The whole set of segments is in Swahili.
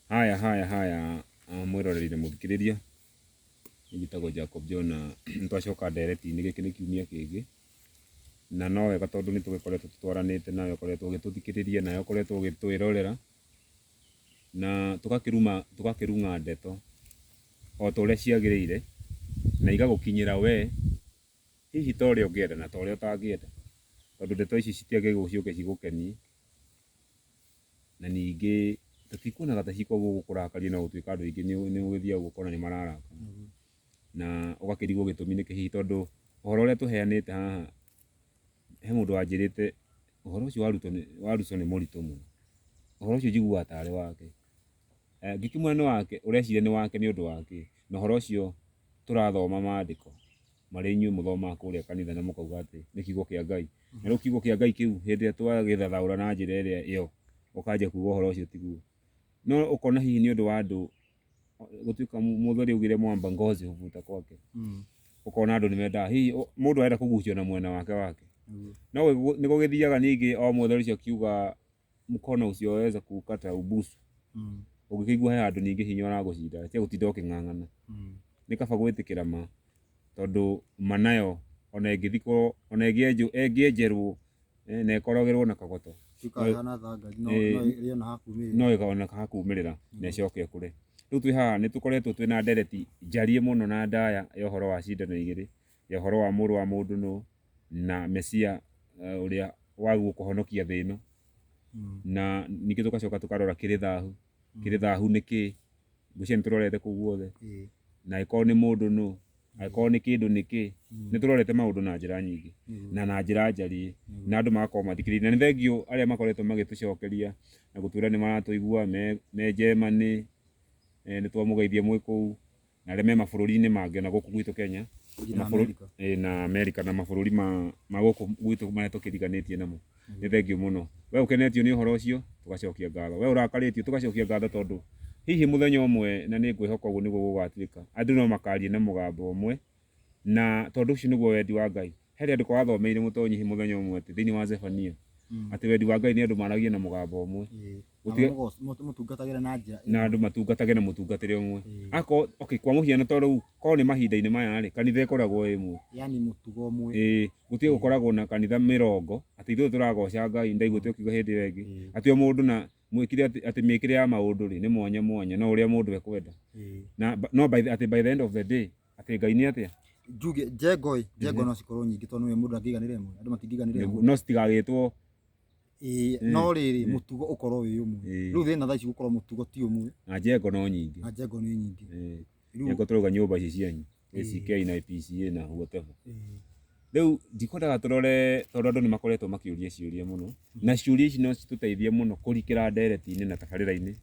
Haya mwirorerire muthikiriria ngitagwo Jacob John ntwacoka ndereti-inĩ gĩkĩ nĩ kiumia kĩngĩ na no wega tondũ nĩ tũgĩkoretwo tũtwaranĩte nawe ũkoretwo ũgĩtũthikĩrĩria nawe ũkoretwo ũgĩtwĩrorera na tũgakĩrung'a ndeto o ta ũrĩa ciagĩrĩire na igagũkinyĩra we hihi ta ũrĩa ũngĩenda na ta ũrĩa ũtangĩenda, tondũ ndeto ici citiagĩrĩirwo ciũke cigũkenie na ningĩ tũtikuonaga ta cikoragwo gũkũrakaria no gũtuĩka andũ aingĩ nĩ ũgĩthiaga ũgakora nĩ mararakara na ũgakĩrigwo gĩtũmi nĩ kĩĩ, tondũ ũhoro ũrĩa tũheanĩte haha he mũndũ wanjĩrĩte ũhoro ũcio warucwo nĩ mũritũ mũno, ũhoro ũcio njiguaga tarĩ wake, ngĩkiuma nĩ wake ũreciria nĩ wake nĩ ũndũ wake, na ũhoro ũcio tũrathoma maandĩko marĩa inyuĩ mũthomaga kũrĩa kanitha na mũkauga atĩ nĩ kiugo kĩa Ngai, na rĩu kiugo kĩa Ngai kĩu hĩndĩ ĩrĩa twagĩthathaũra na njĩra ĩrĩa ĩyo ũkanjia kuuga ũhoro ũcio tiguo, no ũkona hihi nĩ ũndũ wa andũ gũtuĩka mũthuri augire mwamba ngozi huvuta kwake, ũkona andũ nĩ mendaga hihi mũndũ arenda kũgucio na mwena wake no nĩ gũgĩthiaga ningĩ o mũthuri ũcio akiuga mkono usioweza kukata ubusu, ũngĩkĩigua he andũ ningĩ hinya ũragũcinda tia gũtinda ũkĩng'ang'ana, nĩ kaba gwĩtĩkĩra ma, tondũ ma nayo ona ĩngĩthikwo ona ĩngĩenjerwo na ĩkorogĩrwo na kagoto no ĩkoneka ha kumĩrĩra na ĩcoke ĩkũre. Rĩu twĩ haha nĩ tũkoretwo twĩna ndereti njariĩ mũno na ndaya ya ũhoro wa cindano igĩrĩ, ya ũhoro wa mũrũ wa mũndũ nũ na Mesia ũrĩa wagũo kũhonokia thĩ ĩno, na ningĩ tũgacoka tũkarora kĩrĩ thahu nĩ kĩĩ, ngwĩciria nĩ tũrorete kũu guothe, na angĩkorwo nĩ mũndũ nũ, angĩkorwo nĩ kĩndũ nĩ kĩĩ, nĩ tũrorete maũndũ na njĩra nyingĩ na na njĩra njariĩ na andũ magakorwo mathikĩrĩirie, na nĩ thengiũ arĩa makoretwo magĩtũcokeria na gũtwĩra nĩ maratũigua me Germany, nĩ twamũgeithia mwĩ kũu na arĩa me mabũrũri-inĩ mangĩ na gũkũ gwitũ Kenya na Amerika na mabũrũri ma gũkũ gwitũ marĩa tũkĩriganĩtie namo, nĩ thengiũ mũno. We ũkenetio nĩ ũhoro ũcio tũgacokia ngatho, we ũrakarĩtio tũgacokia ngatho, tondũ hihi mũthenya ũmwe na nĩ ngwĩhoka ũguo nĩguo gũgatuĩka andũ no makaria na mũgambo ũmwe, na tondũ ũcio nĩguo wendi wa Ngai. He rĩandĩko wathomeire mũtonyi mũthenya ũmwe atĩ thĩinĩ wa Zefania atĩ wendi wa Ngai nĩ andũ maragie na mũgambo ũmwe na andũ matungatage na mũtungatĩre ũmwe. Kwa mũhiano to rĩu korwo nĩ mahinda-inĩ maya rĩ, kanitha ĩkoragwo ĩmwe, yani mũtugo ũmwe, gũtirĩ gũkoragwo na kanitha mĩrongo atĩ ithuĩ tũragoca Ngai ndaiguĩte ũkiuga hĩndĩ ĩyo ĩngĩ atĩ o mũndũ na mwĩkire atĩ mĩkĩre ya maũndũ rĩ nĩ mwanya mwanya no ũrĩa mũndũ ekwenda, na no by the end of the day atĩ Ngai nĩ atĩa njuge njengo no cikorwo nyingĩ tondũ nĩ mũndũ angĩiganĩra ĩmwe, andũ matingĩiganĩra ĩmwe, no citigagĩtwo no rĩrĩ mũtugo ũkorwo wĩ ũmwe. Rĩu thĩna thaa ici gũkorwo mũtugo ti ũmwe na njengo no nyingĩ, njengo tũrauga nyũmba ici cianyu ACK na PCA na whatever. Rĩu ndikwendaga tũrore tondũ andũ nĩ makoretwo makĩũria ciũria mũno, na ciũria ici no citũteithie mũno kũrikĩra ndereti-inĩ na tabarĩra-inĩ,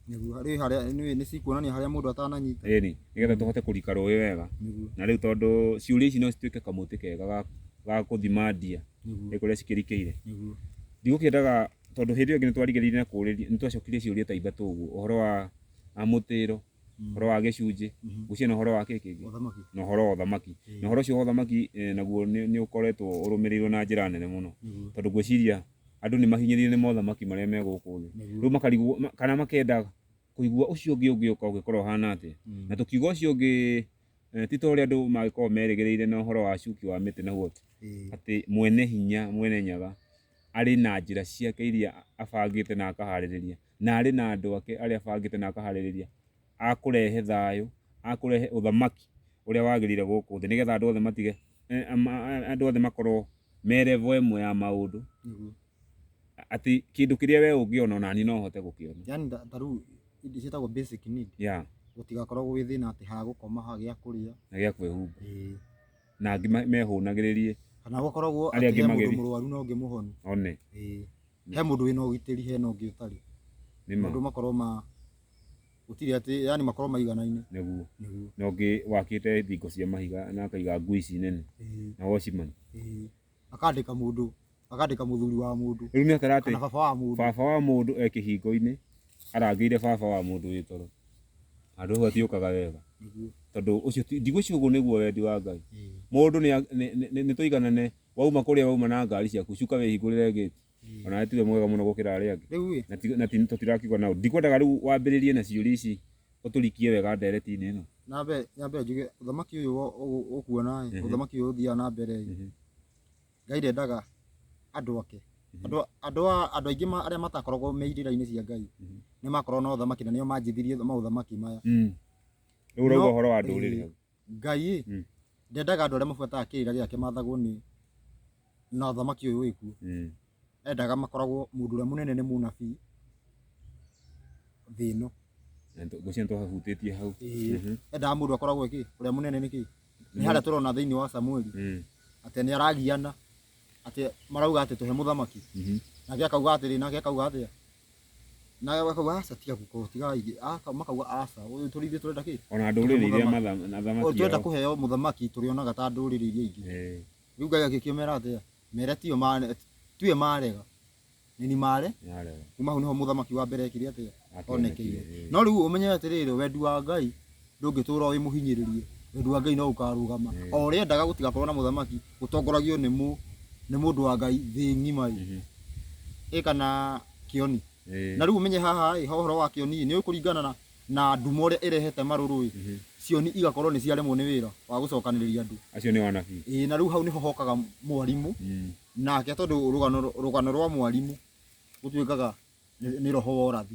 nĩ cikuonania harĩa mũndũ atananyita, nĩgetha tũhote kũrika rũĩ wega. Na rĩu tondũ ciũria ici no cituĩke kamũtĩ kega ga gũthima ndia kũrĩa cikĩrikĩire, ndigũkĩendaga tondũ hĩndĩ ĩyo ĩngĩ nĩ twarigĩrĩirie na kũũrĩria nĩ twacokirie ciũria ta ithatũ ũguo, ũhoro wa mũtĩro, ũhoro wa gĩcunjĩ, ngwĩciria na ũhoro wa kĩngĩ na ũhoro wa ũthamaki, na ũhoro ũcio wa ũthamaki naguo nĩ ũkoretwo ũrũmĩrĩirwo na njĩra nene mũno, tondũ ngwĩciria andũ nĩ mahinyĩrĩirio nĩ mothamaki marĩa me gũkũ thĩ, rĩu makarigwo kana makenda kũigua ũcio ũngĩ ũngĩũka ũgĩkorwo ũhana atĩa, na tũkiuga ũcio ũngĩ ti ta ũrĩa andũ magĩkorwo merĩgĩrĩire na ũhoro wa cuki wa mĩtĩ na guotĩ, atĩ mwene hinya mwene nyaga arĩ na njĩra ciake iria abangĩte na akaharĩrĩria, na arĩ na andũ ake arĩa abangĩte na akaharĩrĩria akũrehe thayũ, akũrehe ũthamaki ũrĩa wagĩrĩire gũkũ thĩ, nĩgetha andũ othe matige andũ othe makorwo me level ĩmwe ya maũndũ, atĩ kĩndũ kĩrĩa we ũngĩona ona niĩ no hote gũkĩona, yani ta rĩu ciĩtagwo basic need, gũtigakoragwo gwĩ thĩna atĩ ha gũkoma, ha gĩa kũrĩa na gĩa kwĩhumba, na angĩ mehũnagĩrĩrie kana gũkoragwo atĩ he mũndũ mũrwaru na ũngĩ mũhonu, he mũndũ wĩna ũgitĩri hena ũngĩ ũtarĩ, andũ makorwo gũtirĩ atĩ yani makorwo maiganaine, nĩguo na ũngĩ wakĩte thingo cia mahiga na akaiga ngui ici nene na watchman, akandĩka mũthuri wa mũndũ, rĩu nĩ atara atĩ baba wa mũndũ e kĩhingo-inĩ arangĩire baba wa mũndũ wĩ toro, handũ hau hatiũkaga wega, tondũ ũcio ndigwĩciria ũguo nĩguo wendi wa Ngai. Mũndũ nĩ tũiganane, wauma kũrĩa wauma na ngari ciaku cuka wĩhingũrĩre gate, ona tiwe mwega muno gukira aria angi na tutirakigwa nao ndikwendaga riu wambiririe na ciuri ici uturikie wega ndereti-ini ino nyambe njuge uthamaki uyu ukuona uthamaki uyu uthia na mbere Ngai ndendaga andu ake andu aingi aria matakoragwo me irira-ini cia Ngai ni makorwo na uthamaki na nio manjithirie mauthamaki maya riu urauga uhoro wa nduriri hau Ngai ndendaga andu aria mabuataga kirira giake mathagwo ni na uthamaki uyu wikuo endaga makoragwo mundu uria munene ni munabii thi ino gucio twahutitie hau endaga mundu akoragwo uria munene niki ni haria turona thiini wa Samueli ati ni aragiana ati marauga ati tuhe muthamaki nake akauga atiri nake akauga atia na akauga aca tiga guko tiga ingi makauga aca uyu turithie turenda ki ona nduriri iria mathamaki turenda kuheo muthamaki turionaga ta nduriri iria ingi riu Ngai agikimera atia mere tio tuye marega nini mare kuma hau niho muthamaki wa mbere ekire atia onekeire no riu umenye atiriri wendu wa Ngai ndungitura wi muhinyiririe wendu wa Ngai no ukarugama o uria endaga gutigakorwo na muthamaki gutongoragio ni mundu wa Ngai thi ng'ima kana Kioni na riu umenye haha horo wa Kioni ni ukuringana na ndumo ria irehete maruru cioni igakorwo ni ciaremwo ni wira wa gucokaniriria andu acio ni wanabii na riu hau niho hokaga mwarimu nake tondu rugano rwa mwarimu gutuikaga ni roho wa urathi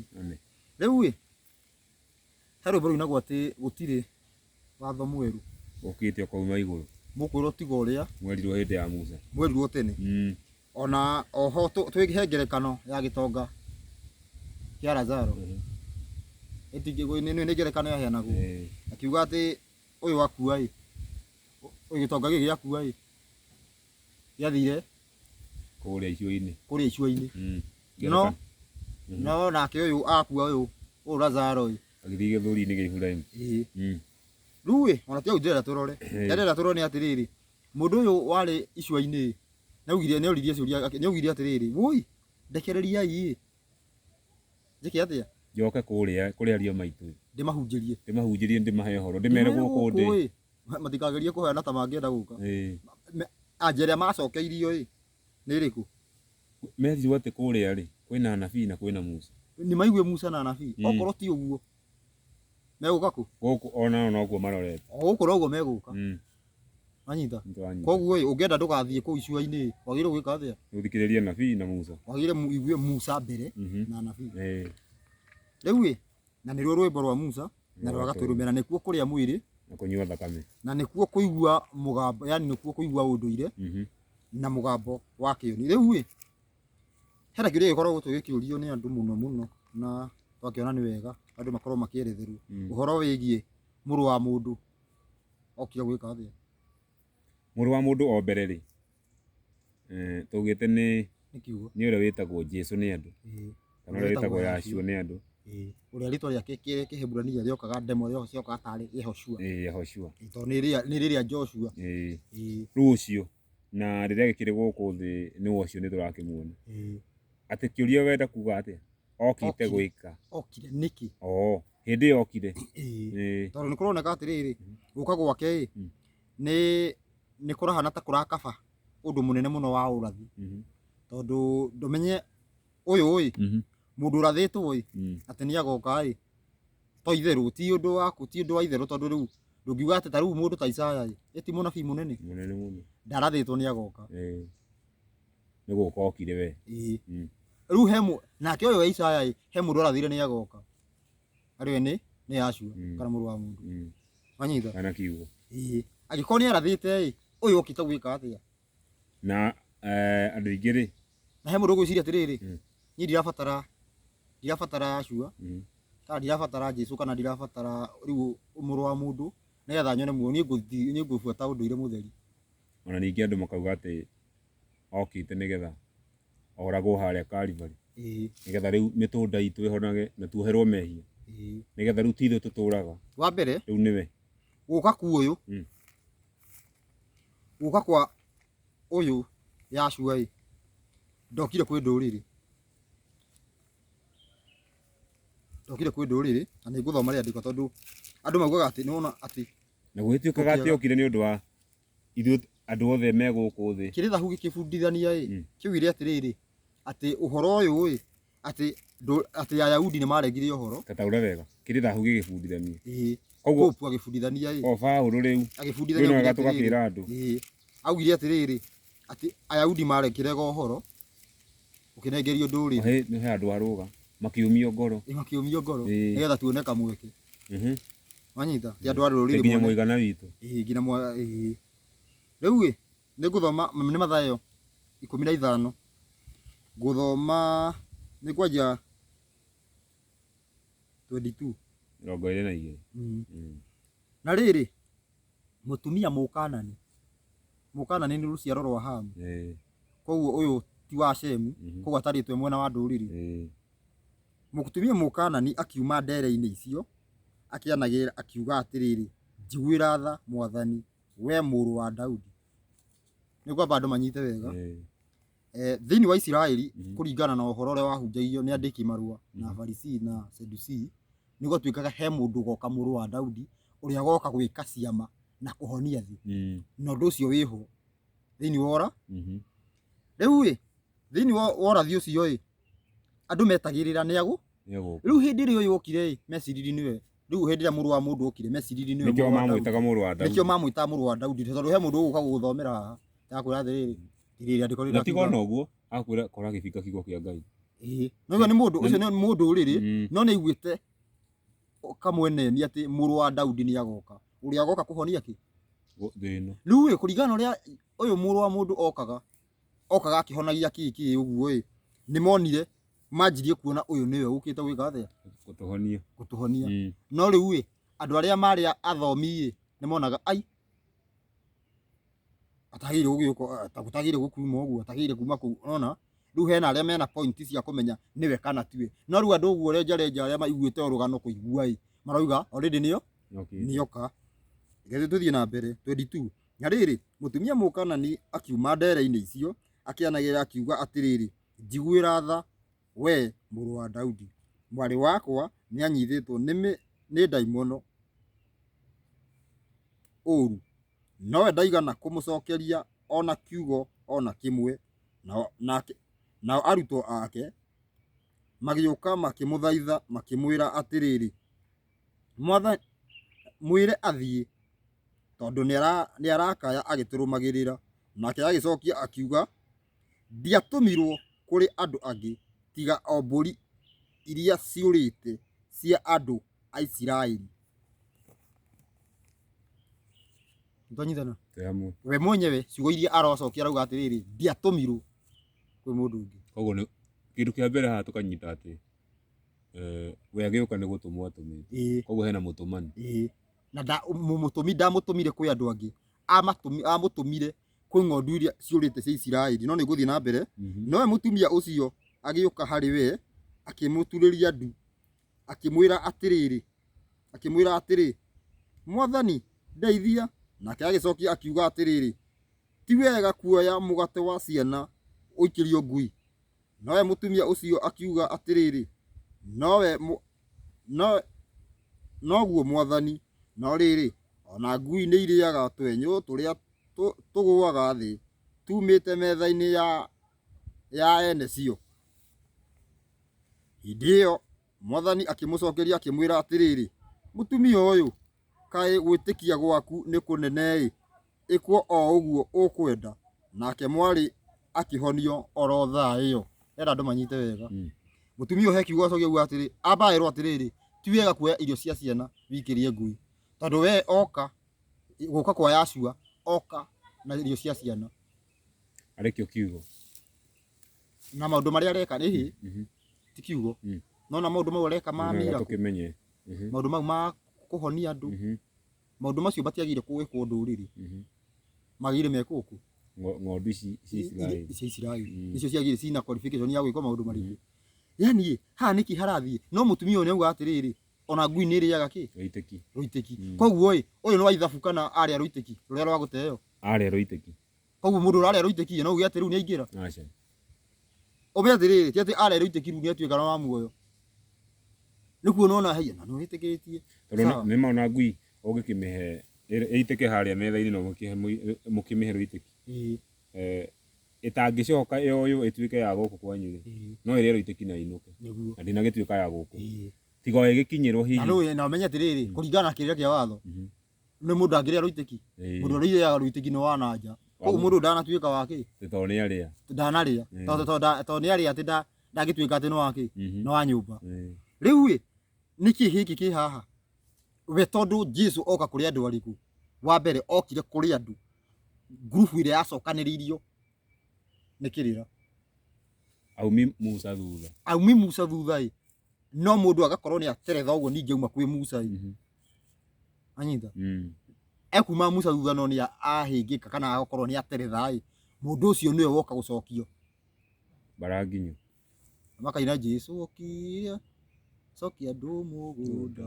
riu hero bro inagwo ati gutire watho mweru ukite ukauma iguru mukwiro tiga uria mwerirwo hindi ya Musa mwerirwo tene ona oho twihengerekano ya gitonga kia Lazaro etigwe ni ngerekano ya heanagwo akiuga ati uyu wakua uyu gitonga gigi yakua yathire kuria icua-ini no nake uyu akua uyu Lazaro agithii githuri-ini gia Iburaimu riu ona tia ndira turore ni atiriri mundu uyu wari icua-ini ni oririe ciuria ni augire atiriri woi ndekereriai njike atia njoke kuria ario maitu ndimahunjirie ndimahe horo ndimere guku ndi matikagerie kuheana ta mangienda guka anjeria macokeirio ni riku methirwo ati kuria ri kwina anabii na kwina Musa ni maigue Musa na anabii okorwo ti uguo meguka ku guku ona no guo marorete guku no guo meguka anyita koguo ungienda ndugathie ku icua-ini wagire gwika atia uthikiririe anabii na Musa wagire igue Musa mbere na anabii riu na niruo rwimbo rwa Musa na rwa gaturumira nikuo kuria mwiri na kunyua thakame na nikuo kuigua mugambo yani nikuo kuigua unduire na mugambo wa Kioni riu hera kiria gikoragwo tugikiurio ni andu muno na twakiona ni wega andu makorwo makieretheru uhoro wigie muru wa mundu okire gwika atia muru wa mundu o mbere ri tugite ni uria witagwo Jesu ni andu kana uria witagwo Yashua ni andu uria ritwa riake Kiheburania riokaga ndemo rioka ciokaga tari Yehoshua to ni riria Joshua riu ucio na riria gikiri guku thi ni ucio ni turakimuona ati kiuria wenda kuga atia okite gwika okire niki hindi okire tondu ni kuroneka atiriri guka gwake ni kurahana ta kurakaba undu munene muno wa urathi tondu ndumenye uyu mundu urathitwo ati ni agoka to itheru ti undu waku ti undu wa itheru tondu riu ndungiuga ati ta riu mundu ta Isaya eti munabii munene muno ndarathitwo ni agoka ni guka okire we riu hemu nake uyu wa Isaya he mundu arathire ni agoka ariwe ni Yashua kana muru wa mundu anyita kana kiugo agikorwo ni arathite uyu okite gwika atia na andu aingi ri na he mundu gwiciria atiriri ni ndirabatara Yashua kana ndirabatara Jesu kana ndirabatara riu muru wa mundu nigetha nyone muo ni ngubuata unduire mutheri ona ningi andu makauga ati okite nigetha oragwo haria Kalivari nigetha riu mitunda itu ihonage na tuoherwo mehia nigetha riu tithu tuturaga wa mbere riu niwe guka ku uyu guka kwa uyu Yashua ndokire kwi nduriri na ni nguthoma riandiko tondu andu maugaga ati niwona ati na gwituikaga ati okire ni undu wa ithu andu othe me guku thi kiritha hu gikibundithania kiugire atiriri ati uhoro uyu ati Ayahudi ni marengire uhoro kataura wega kirida hugi gibundithania koguo Pope agibundithania o Paulo riu agibundithania wega tugakira andu augire atiriri ati Ayahudi marekire uhoro ukinengerio nduri ni he andu aruga makiumio ngoro nigetha tuone kamweke wanyita ti andu arurire nginya muigana witu nginya riu ni guthoma ni mathayo 15 guthoma ni kwanja 22 na riri mutumia mukanani ni ruciaro rwa Hamu koguo uyu ti wa Shemu koguo ataritwe mwena wa nduriri mutumia mukanani akiuma ndere-ini icio akianagira akiuga atiriri njiguira tha Mwathani we muru wa Daudi niguo bandu manyite wega thiini wa Isiraeli kuringana na uhoro uria wahunjagio ni andiki marua na Farisi na Sadusi niguo twikaga he mundu goka muru wa Daudi uria goka gwika ciama na kuhonia thi na undu ucio wiho thiini wora riu thiini wora thi ucio andu metagirira niagu riu hindi ri uyu ukire mesiriri niwe riu hindi ria muru wa mundu ukire mesiriri niwe nikio mamwitaga muru wa Daudi nikio mamwitaga muru wa Daudi tondu he mundu uguka guthomera haha yakwira thiriri tiriri andikorira natigona uguo akwira kora gibika kigo kia Ngai no ni mundu ucio ni mundu uriri no ni iguite kamwene ni ati muru wa Daudi ni agoka uria agoka kuhonia ki thino riu kuringana uria uyu muru wa mundu okaga akihonagia kiki uguo ni monire manjirie kuona uyu niwe ukite gwika athia gutuhonia no riu andu aria mari athomi ni monaga ai atagire ugiuko atakutagire gukuma uguo atagire kuma ku ona riu hena aria mena point cia kumenya niwe kana tiwe no riu andu uguo renja aria maiguite urugano kuigua marauga already nioka gete tuthie na mbere 22 nyariri mutumia mukanani akiuma ndere-ini icio akianagira akiuga atiriri njiguira tha we muru wa Daudi mwari wakwa ni anyithitwo ni daimono uru nowe ndaigana kumucokeria ona kiugo ona kimwe nao arutwo ake magiuka makimuthaitha makimwira atiriri Mwathani mwire athie tondu ni arakaya agiturumagirira nake agicokia akiuga ndiatumirwo kuri andu angi tiga o mburi iria ciurite cia andu a Isiraeli ntonyithana we mwenyewe ciugo iria arocokia arauga atiriri ndiatumirwo kwi mundu ungi koguo ni kindu kia mbere ha tukanyita ati we agiuka ni gutumwo atumite koguo hena mutumani na mutumi ndamutumire kwi andu angi amutumire kwi ng'ondu iria ciurite cia Isiraeli no ni guthie na mbere nowe mutumia ucio agiuka hari we akimuturiria ndu akimwira atiriri Mwathani ndeithia nake agicokia akiuga atiriri ti wega kuoya mugate wa ciana uikirio ngui nowe mutumia ucio akiuga atiriri noguo Mwathani no riri ona ngui ni iriaga twenyu turia tuguaga thi tumite metha-ini ya ene cio hindi iyo Mwathani akimucokeria akimwira atiriri mutumia uyu kai gwitikia gwaku ni kunene ikwo o uguo ukwenda nake mwari akihonio oro thaa iyo era andu manyite wega mutumia uyu hekiuga acokia ugu atiri abairwo atiriri ti wega kuoya irio cia ciana wikirie ngui tondu we oka guka kwa Yashua oka na irio cia ciana arekio kiugo na maundu maria areka ni ti kiugo no na maundu mau areka ma mira tukimenye maundu mau ma kuhonia andu maundu macio batiagire kuwikwo nduriri magire mekuku ng'ondu ici Isiraeli nicio ciagire cina qualification ya gwikwa maundu mariku yani ha niki harathie no mutumia uyu auga atiriri ona ngui ni iriaga ki ruiteki koguo uyu ni wa ithabu kana aria ruiteki ruria rwa guteo aria ruiteki koguo mundu uraria ruiteki no uge atiru ni aingira acha obe atiriri ti ati aria ruiteki ru ni atuika wa muoyo nikuo nona haya na no itikitie tondu ni maona ngui ugikimihe iteke haria metha-ini no mukimihe ruiteki itangicoka yo ituike ya guku kwanyu no irero itiki na inuke na ndinagituika ya guku tigo igikinyirwo hihi na menya atiriri kuringana kiria kia watho ni mundu angiria ruitiki mundu ri ya ruitiki no wananja koguo mundu ndanatuika wake to ni aria ndanaria to ni aria ati ndagituika ati no wake no wa nyumba riu niki hiki ki haha we tondu Jesu oka kuri andu ariku wa mbere okire kuri andu group ile yacokaniririo nikirira aumi Musa thutha no mundu agakorwo ni ateretha uguo ningi uma kwi Musa anyita ekuma Musa thutha no ni ahingika kana agakorwo ni ateretha mundu ucio niwe woka gucokio baraginyo makaina Jesu okire cokia andu mugunda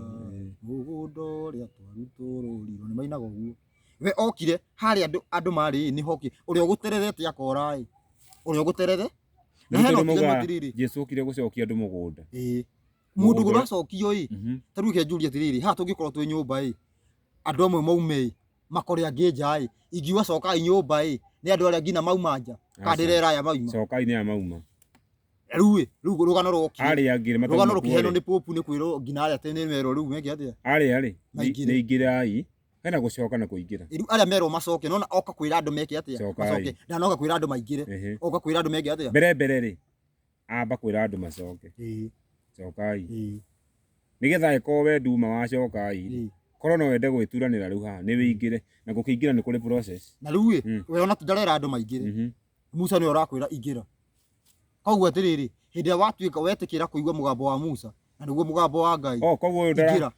uria twarutororiro ni mainaga uguo we okire hari andu mari ni hoki uria guterethete akora uria guterethe na heno mutiriri Jesu okire gucokia andu mugunda mundu guracokio taru ke Julia tiriri ha tungikorwo twi nyumba andu amwe maume makore angi nja ingiwa coka nyumba ni andu aria ngina mauma nja kandirera ya mauma coka ni ya mauma riu rugano roki ari angire rugano rukiheno ni popu ni kwiro ngina aria tene mero riu meki atia ari ni ingirai kana gucoka na kuingira riu aria mero macoke nona oka kwira andu meki atia macoke ndanoka kwira andu maingire oka kwira andu meki atia mbere ri amba kwira andu macoke cokai nigetha iko we nduma wa cokai korwo no wende gwituranira riu ha ni wingire na gukiingira ni kuri process na riu we ona tundarera andu maingire Musa ni orakwira ingira koguo atiriri hindi watuika wetikira kuigwa mugambo wa Musa na niguo mugambo wa Ngai koguo ndarakwira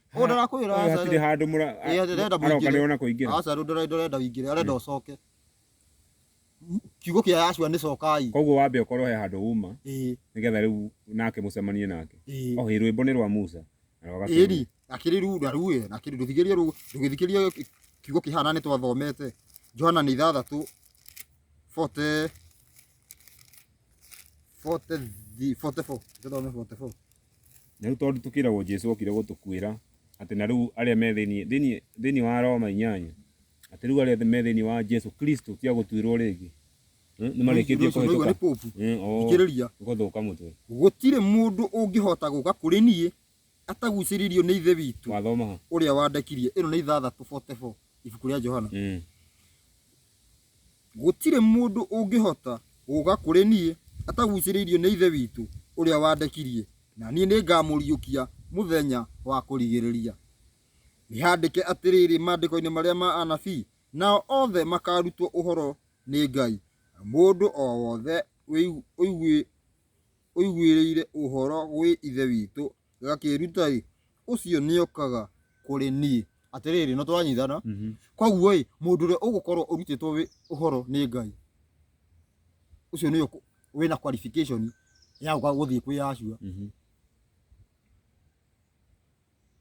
hatiri handu aroka niona kuingira asa ndorenda wingire arenda ucoke kiugo kia Yashua ni cokai koguo wambe ukorwo he handu uma nigetha riu nake mucemanie nake rwimbo ni rwa Musa iri akiriru ndaruwe na kiriru thigiria ru rugithikiria kiugo kihana ni twathomete Johana ni 6 44 na riu tondu tukiragwo Jesu okire gutukwira ati na riu aria me thini wa Roma 8 ati riu aria me thini wa Jesu Kristo tia gutwirwo ringi ni marikitie kuhituka ikiriria guthuka mutwe gutire mundu ungihota guka kuri nie ataguciririo ni ithe witu wathoma uria wandekirie ino ni 6:44 ibuku ria Johana gutire mundu ungihota guka kuri nie ataguciririo ni ithe witu uria wandekirie na nie ni ngamuriukia muthenya wa kurigiriria nihandike atiriri mandiko-ini maria ma anabii nao othe makarutwo uhoro ni Ngai mundu o wothe uiguirire uhoro gwi ithe witu gakiruta ucio niokaga kuri nie atiriri no twanyithana koguo mundu uri ugukorwo urutitwo uhoro ni Ngai ucio nio wina qualification ya guthii kwi Yashua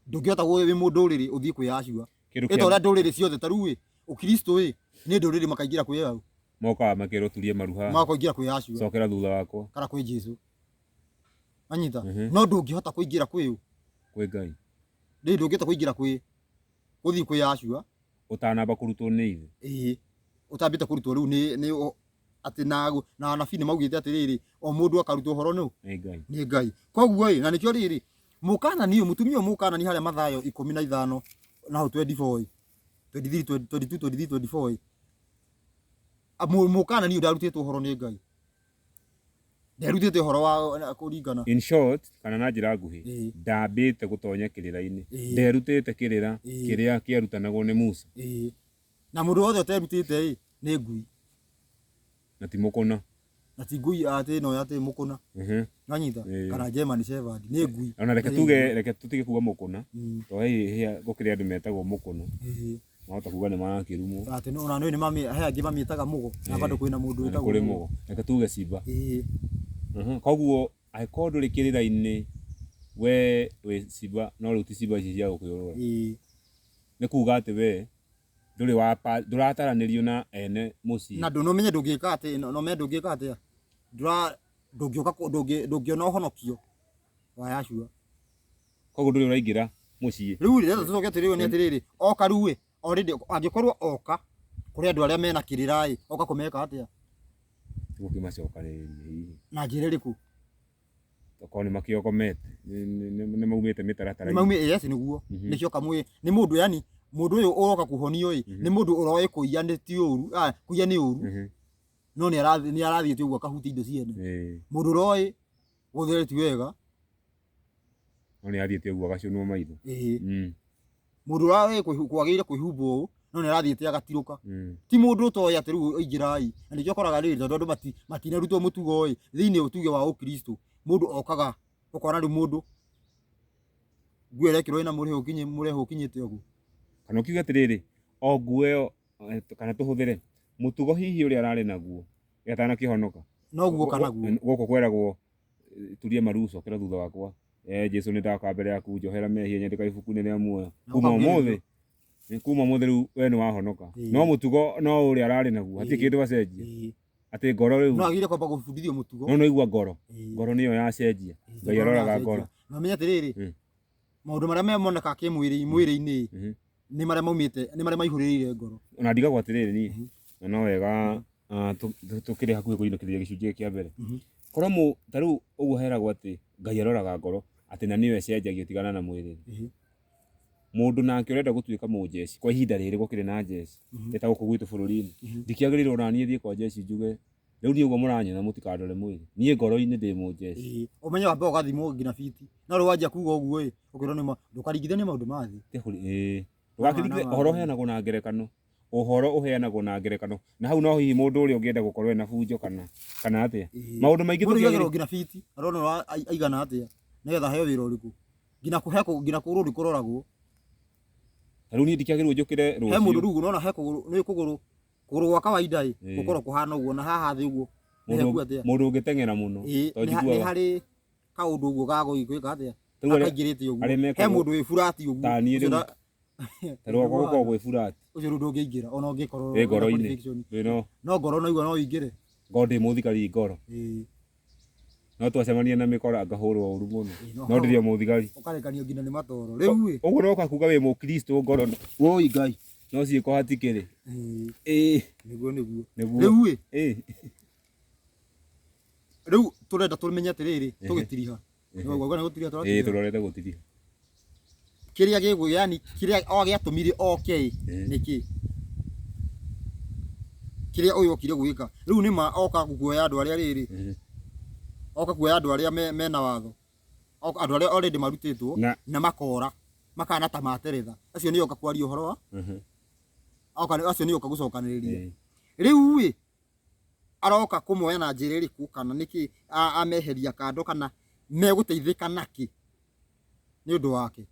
ndungihota gwi mundu riri uthii kwi Yashua itoria nduriri ciothe taru ukristo ni nduriri makaingira kwi au moka makiroturie maruha makoingira kwi Yashua cokera thutha wakwa kana kwi Jesu anyita no ndungihota kuingira kwi Ngai ndi ndungihota kuingira kwi uthii kwi Yashua utanamba kurutwo ni ithe utambite kurutwo riu ni ati na anabii ni maugite atiriri o mundu akarutwo horo no ni Ngai koguo na nikio riri mukana niyo mutumio mukana ni haria Mathayo 15 na 24 23 mukana niyo ndarutitwo horo ni Ngai ndarutite horo wa kuringana in short kana na njira nguhi ndambite gutonya kirira-ini nderutite kirira kiria kiarutanagwo ni Musa na mundu wothe uterutite ni ngui na ti mukuna na ti ngui ati no yate mukuna nanyita kana German Shepherd ni ngui ona reke tutige kuga mukuna to he gukiri andu metagwo mukuna mahota kuga ni marakirumo ati no na ni mami he angi mamietaga mugo na bado kwina mundu wetagwo kuri mugo reke tuge simba koguo aikorwo nduri kirira-ini we simba no riu ti simba ici cia gukiurura ni kuga ati we ndurataranirio na ene mucii na ndumenye ndungika ati no me ndungika ati ndungioka ndungiona uhonokio wa Yashua koguo nduri uraingira mucii riu ri tucoke atiriri ni atiriri oka riu already angikorwo oka kuri andu aria mena kirira oka kumeka atia Gukimacokaniriria na njĩra ĩrĩkũ tokorwo nĩ makĩogomete nĩ maumĩte mĩtaratara yes nĩguo nĩkĩo kamwe nĩ mũndũ yani mũndũ ũyũ ũroka kũhonio nĩ mũndũ ũroĩ kũiya nĩ ti ũru kũiya nĩ ũru no nĩ arathiĩte ũguo akahutia indo ciene mũndũ ũroĩ gũthera ti wega no nĩ athiĩte ũguo agacũnwo maitho mũndũ ũroĩ kwagĩrĩire kwĩhumbwo ũũ no nĩ arathiĩte agatirũka ti mũndũ ũtoĩ atĩ rĩu aingĩrai na nĩkĩo ũkoraga rĩrĩ tondũ andũ matinarutwo mũtugo thĩinĩ ũtuge wa ũkristo mũndũ okaga ũkona rĩu mũndũ nguo ĩrekĩrwo ĩna mũrĩho ũkinyĩte ũguo kana ũkiuga atĩrĩrĩ o nguo ĩyo kana tũhũthĩre mũtugo hihi ũrĩa ararĩ naguo atanakĩhonoka no guo kana guo gũkũ kweragwo turie maru cokera thutha wakwa Jesũ nĩ ndaka mbere yaku njohera mehia nyandĩka ibuku-inĩ rĩa muoyo kuma ũmũthĩ rĩu we nĩ wahonoka no mũtugo no ũrĩa ararĩ naguo hatirĩ kĩndũ acenjia atĩ ngoro rĩu no agire kwamba gũbundithio mũtugo no igua ngoro nĩyo yacenjia Ngai aroraga ngoro na menya atĩrĩrĩ maũndũ marĩa moneka mwĩrĩ-inĩ nĩ marĩa maumĩte nĩ marĩa maihũrĩrĩire ngoro ona ndigagwo atĩrĩrĩ niĩ na no wega tũkĩrĩ hakuhĩ kũinũkĩrĩria gĩcunjĩ kĩa mbere korwo ta rĩu ũguo heragwo atĩ Ngai aroraga ngoro atĩ na nĩyo ĩcenjagia tigana na mwĩrĩ mũndũ nake ũrenda gũtuĩka mũjeshi kwa ihinda rĩrĩ gũkĩrĩ na jeshi ta gũkũ gwitũ bũrũri-inĩ ndikĩagĩrĩirwo ona niĩ thiĩ kwa jeshi njuge rĩu niĩ ũguo mũranyona mũtikandore mwĩrĩ niĩ ngoro-inĩ ndĩ mũjeshi ũmenye wambe ũgathimwo nginya biti no rĩu wanjia kuga ũguo ũkĩrwo nĩ ndũkaringithanie maũndũ ma thĩ ndũgakĩringithanie ũhoro ũheanagwo na ngerekano ũhoro ũheanagwo na ngerekano na hau no hihi mũndũ ũrĩa ũngĩenda gũkorwo ena bunjo kana atĩa maũndũ maingĩ tũkĩagĩrwo nginya biti arona aigana atĩa nĩgetha heo wĩra ũrĩkũ nginya kũgũrũ ndĩkũroragwo rĩu niĩ ndikĩagĩrĩirwo njũkĩre rũciũ he mũndũ rĩu ũnona he kũgũrũ gwa kawaida gũkorwo kũhana ũguo na haha thĩ ũguo mũndũ ũngĩteng'era mũno nĩ harĩ kaũndũ ũguo gagũgĩka atĩa akaingĩrĩte ũguo he mũndũ wĩ burati ũguo tarĩu gũkorwo gwĩ burati ũcio rĩu ndũngĩingĩra ona ũngĩkorwo ngoro-inĩ no ngoro no igua no ũingĩre ngoro ndĩ mũthigari ngoro no twacemania na mĩkora ngahũrwo ũru mũno no ndĩrĩ mũthigari ũkarekanio nginya nĩ matoro rĩu ũguo no kakuga wĩ mũkristo ngoro woi Ngai no ciĩko hatikĩrĩ nĩguo rĩu tũrenda tũmenye atĩrĩrĩ tũgĩtiriha tũrorete gũtiriha kĩrĩa gĩgũ yani kĩrĩa gĩatũmire oke nĩkĩ kĩrĩa ũyũ okire gwĩka rĩu nĩma oka kuoya andũ arĩa rĩrĩ oka kuoya andũ arĩa mena watho andũ arĩa already marutĩtwo na makora makana ta materetha acio nĩ oka kwaria ũhoro wa acio nĩ oka gũcokanĩrĩria rĩu aroka kũmoya na njĩra ĩrĩkũ kana nĩkĩ ameheria kando kana megũteithĩka nakĩ nĩ ũndũ wake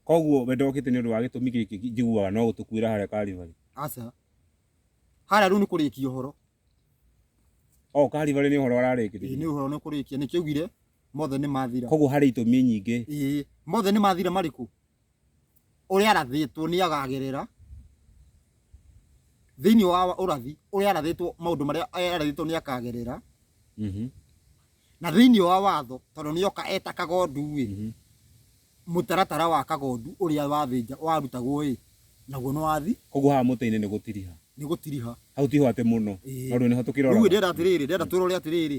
koguo we ndokĩte nĩ ũndũ wa gĩtũmi gĩkĩ njiguaga no gũtũkuĩra harĩa Karivari aca harĩa rĩu nĩ kũrĩkia ũhoro Karivari nĩ ũhoro ararĩkĩrĩria nĩ ũhoro nĩ kũrĩkia nĩkĩo augire mothe nĩ mathira koguo harĩ itũmi nyingĩ mothe nĩ mathira marĩkũ ũrĩa arathĩtwo nĩ agagerera thĩinĩ wa ũrathi ũrĩa arathĩtwo maũndũ marĩa arathĩtwo nĩ akagerera na thĩinĩ wa watho tondũ nĩ oka eta kagondu mũtaratara wa kagondu ũrĩa wathĩnja warutagwo naguo nĩ wathi koguo haha mũtĩ-inĩ nĩ gũtiriha hau tiho atĩ mũno tondũ nĩho tũkĩrora rĩu ndĩrenda twĩrore atĩrĩrĩ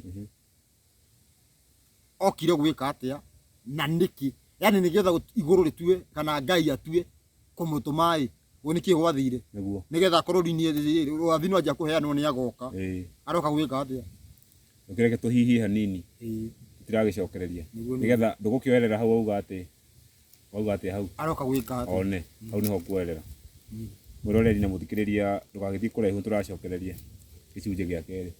okire gwĩka atĩa na nĩkĩ yani nĩgetha igũrũ rĩtue kana Ngai atue kũmũtũma nĩkĩ gwathire nĩgetha bũrũri-inĩ wathi no anjia kũheanwo nĩ agoka aroka gwĩka atĩa ũkĩreke tũhihi hanini tũtiragĩcokereria nĩgetha ndũgũkĩoerera hau wauga atĩ hau aroka gwĩka atĩa one hau nĩho kuoerera mwĩroreri na mũthikĩrĩria ndũgagĩthiĩ kũraihu tũracokereria gĩcunjĩ gĩa kerĩ